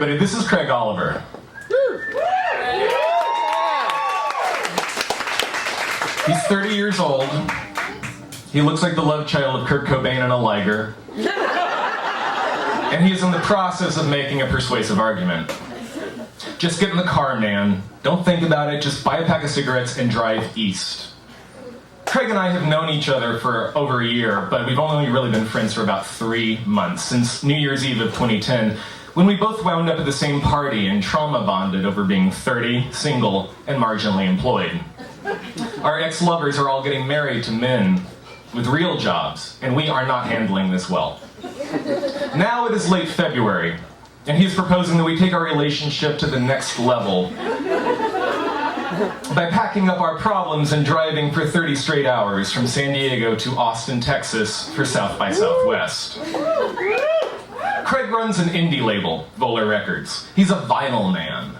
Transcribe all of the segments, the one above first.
everybody. This is Craig Oliver. He's 30 years old. He looks like the love child of Kurt Cobain and a Liger. And he is in the process of making a persuasive argument. Just get in the car, man. Don't think about it. Just buy a pack of cigarettes and drive east. Craig and I have known each other for over a year, but we've only really been friends for about 3 months, since New Year's Eve of 2010, when we both wound up at the same party and trauma bonded over being 30, single, and marginally employed. Our ex-lovers are all getting married to men with real jobs, and we are not handling this well. Now it is late February, and he's proposing that we take our relationship to the next level by packing up our problems and driving for 30 straight hours from San Diego to Austin, Texas for South by Southwest. Craig runs an indie label, Volar Records. He's a vinyl man.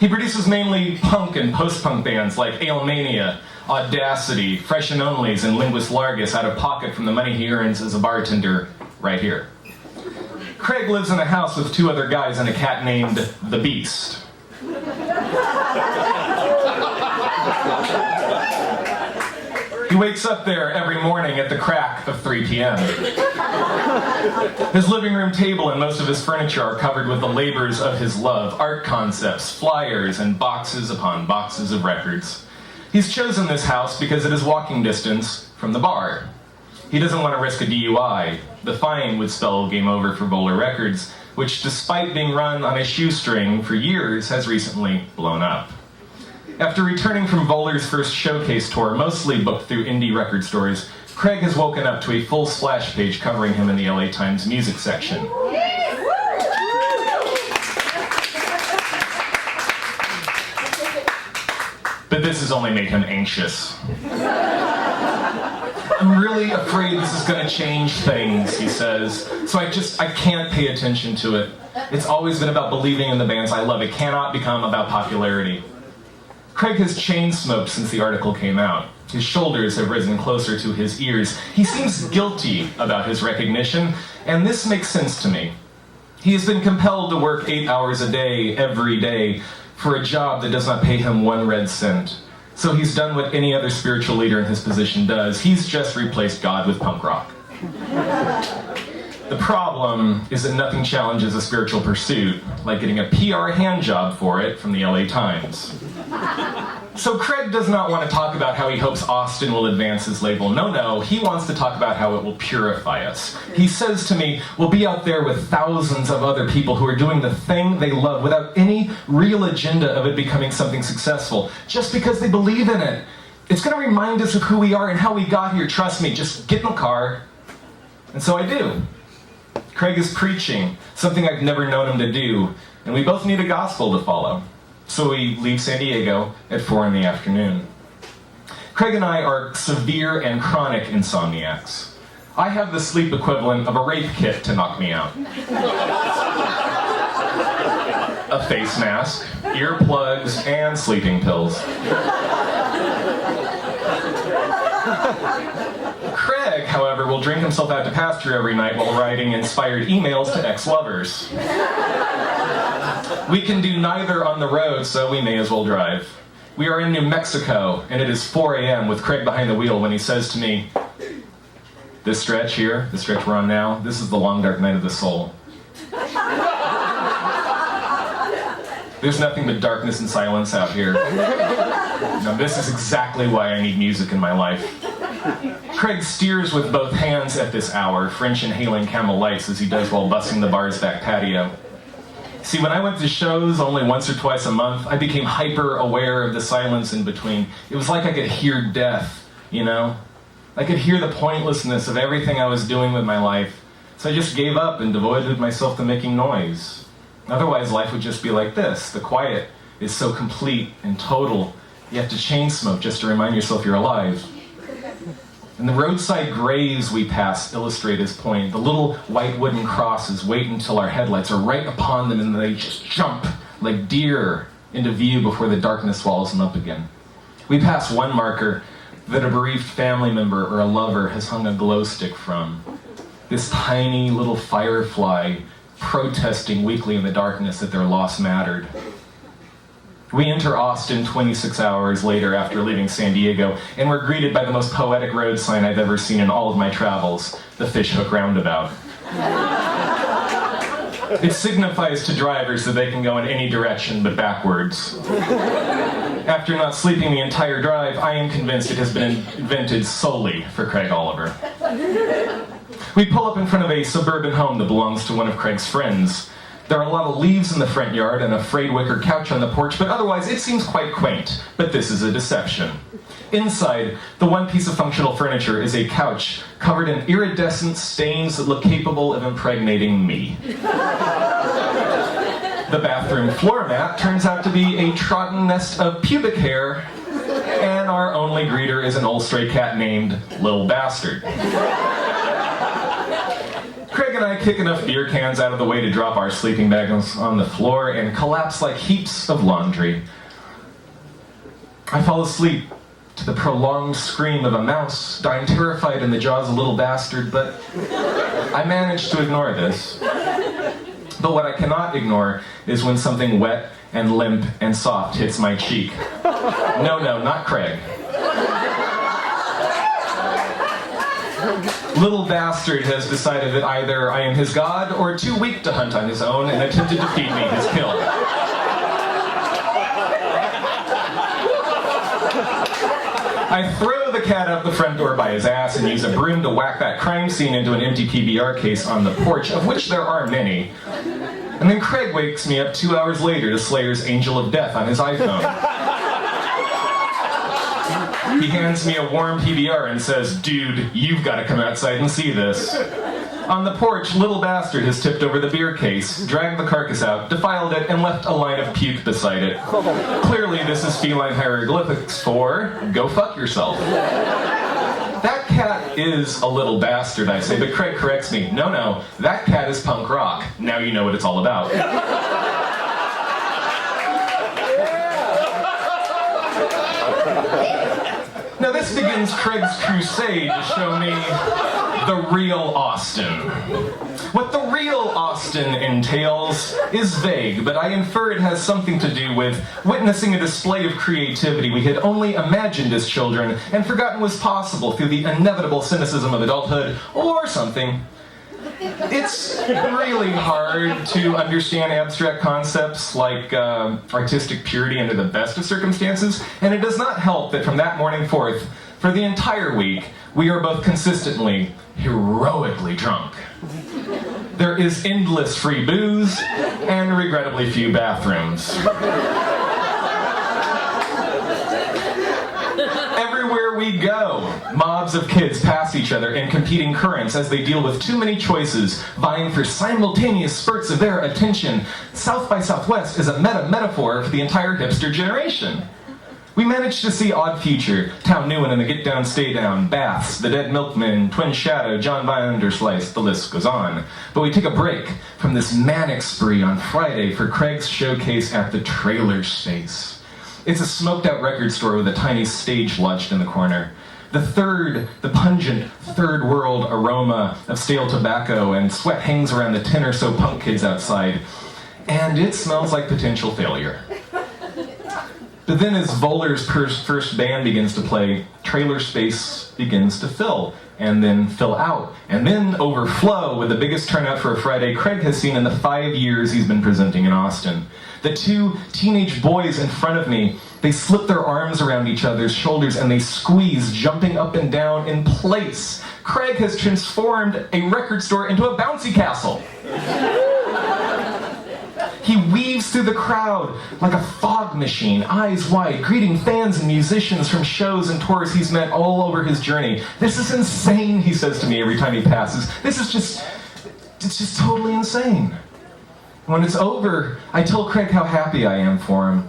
He produces mainly punk and post-punk bands like Alemania, Audacity, Fresh and Onlys, and Linguist Largus out of pocket from the money he earns as a bartender right here. Craig lives in a house with 2 other guys and a cat named The Beast. He wakes up there every morning at the crack of 3 p.m. His living room table and most of his furniture are covered with the labors of his love, art concepts, flyers, and boxes upon boxes of records. He's chosen this house because it is walking distance from the bar. He doesn't want to risk a DUI. The fine would spell game over for Volar Records, which, despite being run on a shoestring for years, has recently blown up. After returning from Volar's first showcase tour, mostly booked through indie record stores, Craig has woken up to a full splash page covering him in the LA Times music section. But this has only made him anxious. I'm really afraid this is going to change things, he says. So I can't pay attention to it. It's always been about believing in the bands I love. It cannot become about popularity. Craig has chain smoked since the article came out. His shoulders have risen closer to his ears. He seems guilty about his recognition, and this makes sense to me. He has been compelled to work 8 hours a day, every day, for a job that does not pay him 1 red cent. So he's done what any other spiritual leader in his position does. He's just replaced God with punk rock. The problem is that nothing challenges a spiritual pursuit, like getting a PR hand job for it from the LA Times. So Craig does not want to talk about how he hopes Austin will advance his label. No, he wants to talk about how it will purify us. He says to me, we'll be out there with thousands of other people who are doing the thing they love without any real agenda of it becoming something successful, just because they believe in it. It's going to remind us of who we are and how we got here. Trust me, just get in the car. And so I do. Craig is preaching, something I've never known him to do, and we both need a gospel to follow. So we leave San Diego at 4 in the afternoon. Craig and I are severe and chronic insomniacs. I have the sleep equivalent of a rape kit to knock me out. A face mask, earplugs, and sleeping pills. Craig, however, will drink himself out to pasture every night while writing inspired emails to ex-lovers. We can do neither on the road, so we may as well drive. We are in New Mexico, and it is 4 a.m. with Craig behind the wheel when he says to me, this stretch here, the stretch we're on now, this is the long dark night of the soul. There's nothing but darkness and silence out here. Now, this is exactly why I need music in my life. Craig steers with both hands at this hour, French inhaling Camel Lights as he does while bussing the bar's back patio. See, when I went to shows only once or twice a month, I became hyper-aware of the silence in between. It was like I could hear death, you know? I could hear the pointlessness of everything I was doing with my life. So I just gave up and devoted myself to making noise. Otherwise, life would just be like this. The quiet is so complete and total, you have to chain smoke just to remind yourself you're alive. And the roadside graves we pass illustrate his point. The little white wooden crosses wait until our headlights are right upon them and they just jump like deer into view before the darkness swallows them up again. We pass one marker that a bereaved family member or a lover has hung a glow stick from. This tiny little firefly protesting weekly in the darkness that their loss mattered. We enter Austin 26 hours later after leaving San Diego, and we're greeted by the most poetic road sign I've ever seen in all of my travels, the Fishhook Roundabout. It signifies to drivers that they can go in any direction but backwards. After not sleeping the entire drive, I am convinced it has been invented solely for Craig Oliver. We pull up in front of a suburban home that belongs to one of Craig's friends. There are a lot of leaves in the front yard and a frayed wicker couch on the porch, but otherwise it seems quite quaint. But this is a deception. Inside, the one piece of functional furniture is a couch covered in iridescent stains that look capable of impregnating me. The bathroom floor mat turns out to be a trodden nest of pubic hair, and our only greeter is an old stray cat named Lil Bastard. Craig and I kick enough beer cans out of the way to drop our sleeping bags on the floor and collapse like heaps of laundry. I fall asleep to the prolonged scream of a mouse, dying terrified in the jaws of Little Bastard, but I manage to ignore this. But what I cannot ignore is when something wet and limp and soft hits my cheek. No, not Craig. Little Bastard has decided that either I am his god or too weak to hunt on his own and attempted to feed me his kill. I throw the cat out the front door by his ass and use a broom to whack that crime scene into an empty PBR case on the porch, of which there are many. And then Craig wakes me up 2 hours later to Slayer's Angel of Death on his iPhone. He hands me a warm PBR and says, "Dude, you've got to come outside and see this." On the porch, Little Bastard has tipped over the beer case, dragged the carcass out, defiled it, and left a line of puke beside it. Clearly, this is feline hieroglyphics for, "Go fuck yourself." That cat is a little bastard, I say, but Craig corrects me. No, that cat is punk rock. Now you know what it's all about. Now this begins Craig's crusade to show me the real Austin. What the real Austin entails is vague, but I infer it has something to do with witnessing a display of creativity we had only imagined as children and forgotten was possible through the inevitable cynicism of adulthood, or something. It's really hard to understand abstract concepts like artistic purity under the best of circumstances, and it does not help that from that morning forth, for the entire week, we are both consistently, heroically drunk. There is endless free booze, and regrettably few bathrooms. Everywhere we go, mobs of kids pass each other in competing currents as they deal with too many choices, vying for simultaneous spurts of their attention. South by Southwest is a metaphor for the entire hipster generation. We managed to see Odd Future, Town Newen and the Get Down Stay Down, Baths, The Dead Milkman, Twin Shadow, John by Underslice, the list goes on. But we take a break from this manic spree on Friday for Craig's showcase at the Trailer Space. It's a smoked-out record store with a tiny stage lodged in the corner. The pungent third world aroma of stale tobacco and sweat hangs around the 10 or so punk kids outside, and it smells like potential failure. But then as Volar's first band begins to play, Trailer Space begins to fill, and then fill out, and then overflow with the biggest turnout for a Friday Craig has seen in the 5 years he's been presenting in Austin. The two teenage boys in front of me, they slip their arms around each other's shoulders and they squeeze, jumping up and down in place. Craig has transformed a record store into a bouncy castle. He weaves through the crowd like a fog machine, eyes wide, greeting fans and musicians from shows and tours he's met all over his journey. "This is insane," he says to me every time he passes. It's just totally insane. When it's over, I tell Craig how happy I am for him,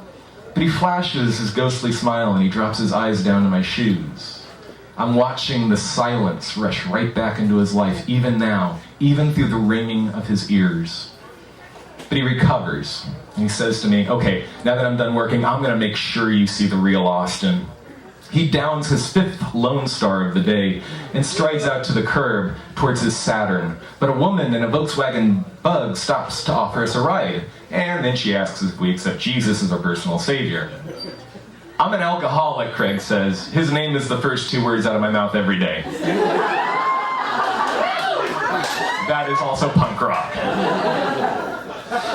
but he flashes his ghostly smile and he drops his eyes down to my shoes. I'm watching the silence rush right back into his life, even now, even through the ringing of his ears. But he recovers, and he says to me, "Okay, now that I'm done working, I'm going to make sure you see the real Austin." He downs his 5th Lone Star of the day and strides out to the curb towards his Saturn. But a woman in a Volkswagen Bug stops to offer us a ride, and then she asks if we accept Jesus as our personal savior. I'm an alcoholic, Craig says. His name is the first 2 words out of my mouth every day. That is also punk rock.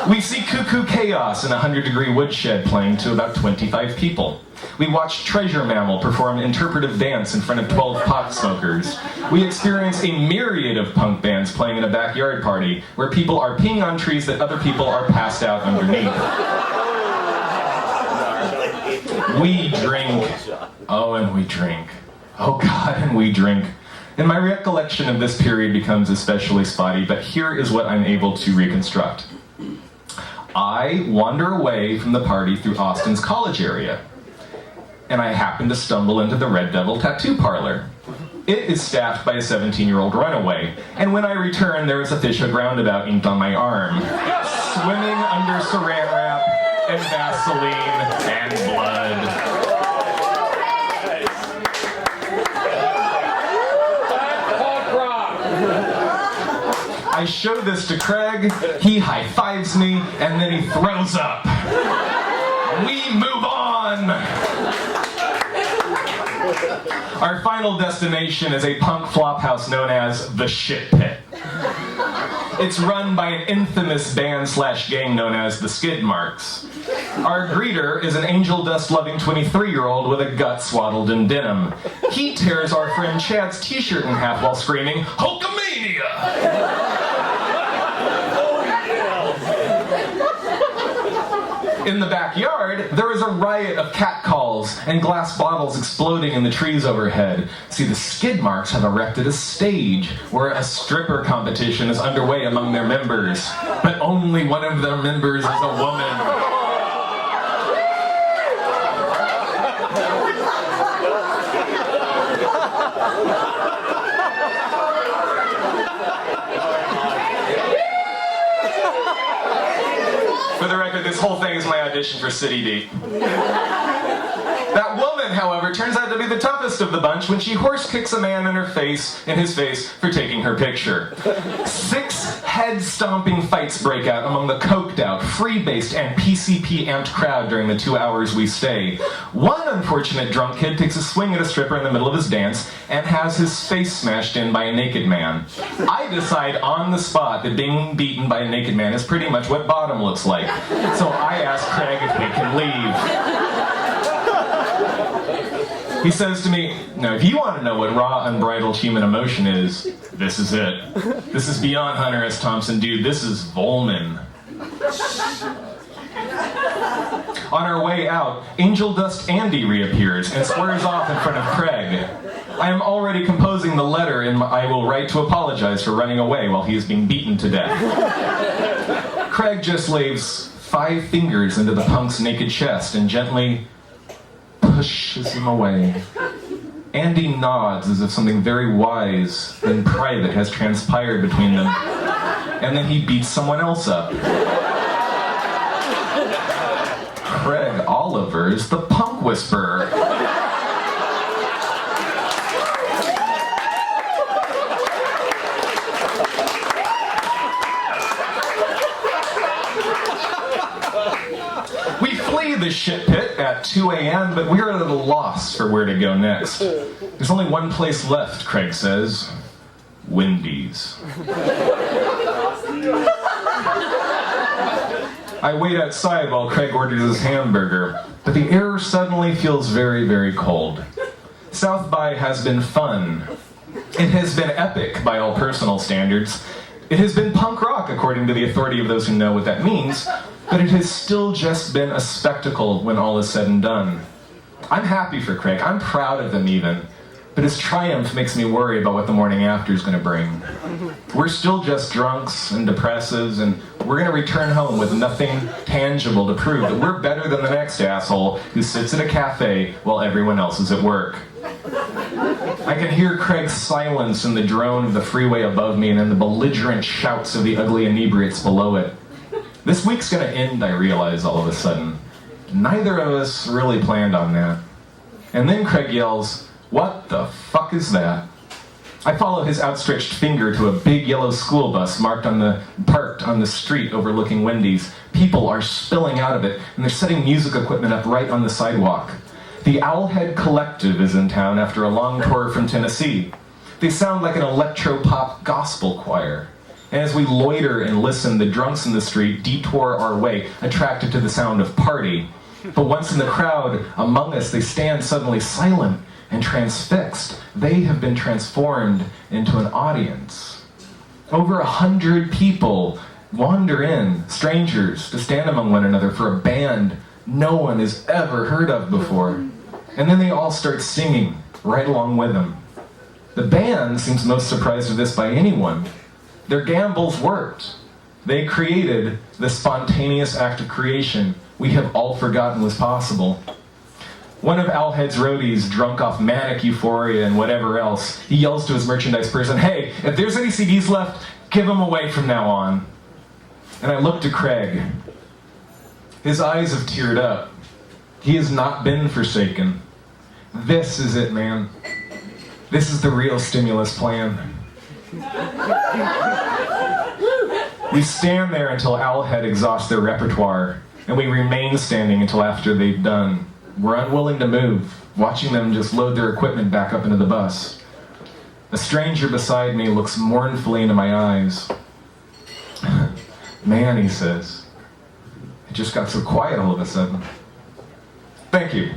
We see Cuckoo Chaos in a 100-degree woodshed playing to about 25 people. We watch Treasure Mammal perform interpretive dance in front of 12 pot smokers. We experience a myriad of punk bands playing in a backyard party where people are peeing on trees that other people are passed out underneath. We drink. Oh, and we drink. Oh God, and we drink. And my recollection of this period becomes especially spotty, but here is what I'm able to reconstruct. I wander away from the party through Austin's college area, and I happen to stumble into the Red Devil Tattoo Parlor. It is staffed by a 17-year-old runaway, and when I return, there is a fish hook roundabout inked on my arm, swimming under saran wrap and Vaseline and blood. I show this to Craig, he high-fives me, and then he throws up. We move on! Our final destination is a punk flophouse known as the Shit Pit. It's run by an infamous band/gang known as the Skid Marks. Our greeter is an angel dust-loving 23-year-old with a gut swaddled in denim. He tears our friend Chad's t-shirt in half while screaming, Hulkamania! In the backyard, there is a riot of catcalls and glass bottles exploding in the trees overhead. See, the Skid Marks have erected a stage where a stripper competition is underway among their members. But only one of their members is a woman. For the record, this whole thing is my audition for City Deep. That woman, however, turns out to be the toughest of the bunch when she horse kicks a man in his face for taking her picture. 6 head-stomping fights break out among the coked-out, free-based, and PCP-amped crowd during the 2 hours we stay. One unfortunate drunk kid takes a swing at a stripper in the middle of his dance and has his face smashed in by a naked man. I decide on the spot that being beaten by a naked man is pretty much what bottom looks like. So I ask Craig if we can leave. He says to me, now if you want to know what raw, unbridled human emotion is, this is it. This is beyond Hunter S. Thompson, dude. This is Volman. On our way out, Angel Dust Andy reappears and squares off in front of Craig. I am already composing the letter I will write to apologize for running away while he is being beaten to death. Craig just lays 5 fingers into the punk's naked chest and gently pushes him away. Andy nods as if something very wise and private has transpired between them, and then he beats someone else up. Craig Oliver is the punk whisperer. We flee the shit pit at 2 a.m., but we're at a loss for where to go next. There's only one place left, Craig says. Wendy's. I wait outside while Craig orders his hamburger, but the air suddenly feels very, very cold. South by has been fun. It has been epic by all personal standards. It has been punk rock, according to the authority of those who know what that means, but it has still just been a spectacle when all is said and done. I'm happy for Craig. I'm proud of him even. But his triumph makes me worry about what the morning after is going to bring. We're still just drunks and depressives, and we're going to return home with nothing tangible to prove that we're better than the next asshole who sits at a cafe while everyone else is at work. I can hear Craig's silence in the drone of the freeway above me and in the belligerent shouts of the ugly inebriates below it. This week's going to end, I realize all of a sudden. Neither of us really planned on that. And then Craig yells, "What the fuck is that?" I follow his outstretched finger to a big yellow school bus parked on the street overlooking Wendy's. People are spilling out of it, and they're setting music equipment up right on the sidewalk. The Owlhead Collective is in town after a long tour from Tennessee. They sound like an electro-pop gospel choir. And as we loiter and listen, the drunks in the street detour our way, attracted to the sound of party. But once in the crowd, among us, they stand suddenly silent and transfixed. They have been transformed into an audience. Over 100 people wander in, strangers, to stand among one another for a band no one has ever heard of before. And then they all start singing right along with them. The band seems most surprised at this by anyone. Their gambles worked. They created the spontaneous act of creation we have all forgotten was possible. One of Owlhead's roadies, drunk off manic euphoria and whatever else, he yells to his merchandise person, "Hey, if there's any CDs left, give them away from now on." And I look to Craig. His eyes have teared up. He has not been forsaken. This is it, man. This is the real stimulus plan. We stand there until Owlhead exhausts their repertoire, and we remain standing until after they've done. We're unwilling to move, watching them just load their equipment back up into the bus. A stranger beside me looks mournfully into my eyes. "Man," he says, "it just got so quiet all of a sudden." Thank you.